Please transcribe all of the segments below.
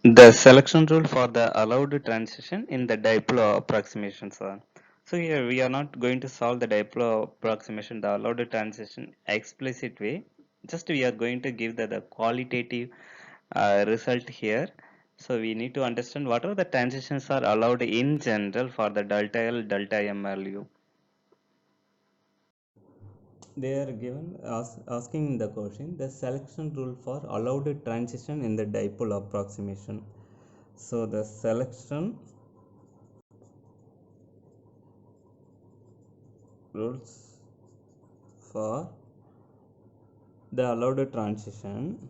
The selection rule for the allowed transition in the dipole approximation, sir. So here we are not going to solve the dipole approximation, the allowed transition explicit way. Just we are going to give the qualitative result here. So we need to understand what are the transitions are allowed in general for the delta L, delta M value. They are given asking the question the selection rule for allowed transition in the dipole approximation. So the selection rules for the allowed transition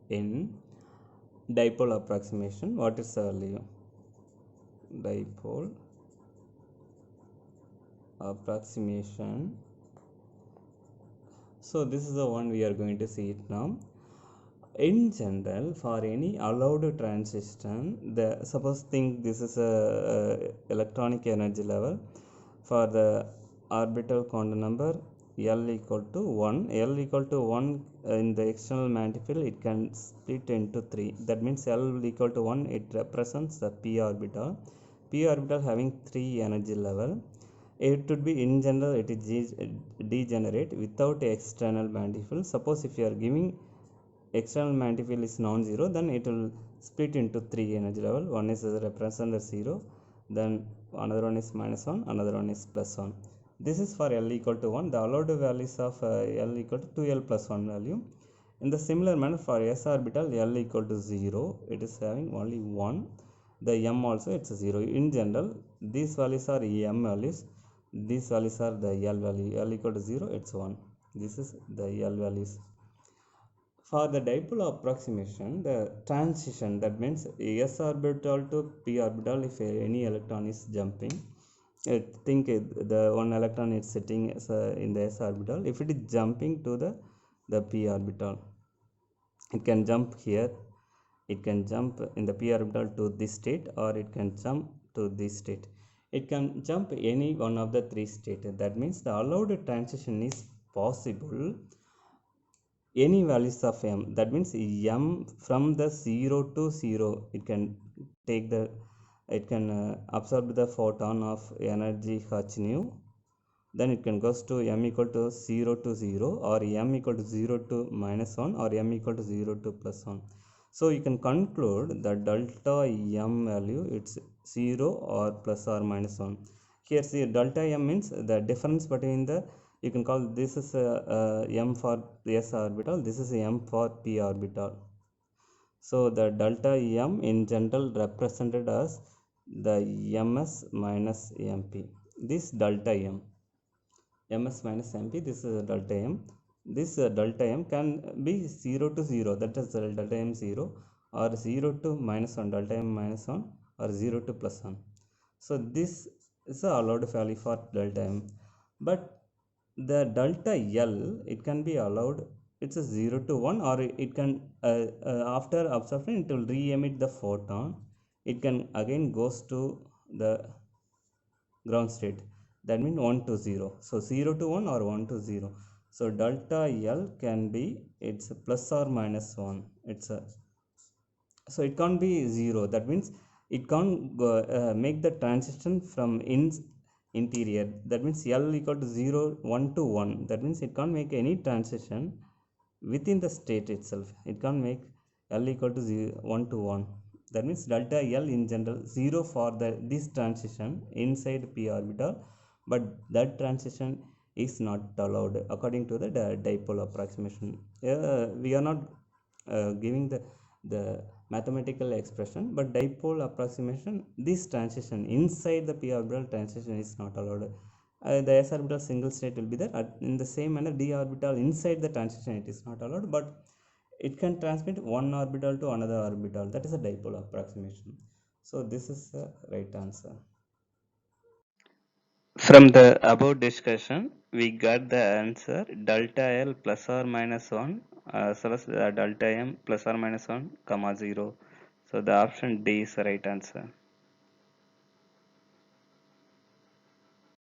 in dipole approximation. What is the value? Dipole approximation. So this is the one we are going to see it now. In general, for any allowed transition, the suppose think this is a electronic energy level for the orbital quantum number L equal to 1. L equal to 1 in the external manifold, it can split into 3. That means L equal to 1, it represents the p orbital. P orbital having 3 energy level. It would be in general it is degenerate without external manifold. Suppose if you are giving external manifold is non-zero, then it will split into 3 energy level. One is represent as 0, then another one is -1, another one is +1. This is for L equal to 1. The allowed values of L equal to 2L plus 1 value. In the similar manner for s orbital L equal to 0, it is having only 1. The M also it's 0. In general, these values are M values, these values are the L value. L equal to 0, it's 1. This is the L values. For the dipole approximation, the transition, that means s orbital to p orbital, if any electron is jumping, think the one electron is sitting in the s orbital. If it is jumping to the p orbital, it can jump here, it can jump in the p orbital to this state, or it can jump to this state. It can jump any one of the three states. That means the allowed transition is possible any values of m. That means m from the 0 to 0, it can take the, it can absorb the photon of energy h nu. Then it can goes to m equal to 0 to 0, or m equal to 0 to -1, or m equal to 0 to +1. So you can conclude that delta m value it's 0 or plus or -1. Here see delta m means the difference between the, you can call this is m for s orbital, this is m for p orbital. So the delta m in general represented as the ms minus mp. This delta m, ms minus mp, this is delta m. This delta m can be 0 to 0, that is delta m 0, or 0 to -1, delta m -1, or 0 to +1. So this is the allowed value for delta m. But the delta L, it can be allowed, it's a 0 to 1, or it can after absorption it will re-emit the photon. It can again goes to the ground state. That means 1 to 0. So 0 to 1 or 1 to 0. So delta L can be, it's a plus or minus 1. It's a, so it can't be 0. That means it can't go, make the transition from interior. That means L equal to 0, 1 to 1. That means it can't make any transition within the state itself. It can't make L equal to 0, 1 to 1. That means delta L in general 0 for this transition inside p orbital, but that transition is not allowed according to the dipole approximation. We are not giving the mathematical expression, but dipole approximation, this transition inside the p orbital transition is not allowed. The s orbital single state will be there. In the same manner, d orbital inside the transition it is not allowed, but it can transmit one orbital to another orbital. That is a dipole approximation. So this is the right answer. From the above discussion, we got the answer delta L plus or minus 1, as well as delta M plus or minus 1, comma 0. So the option D is the right answer.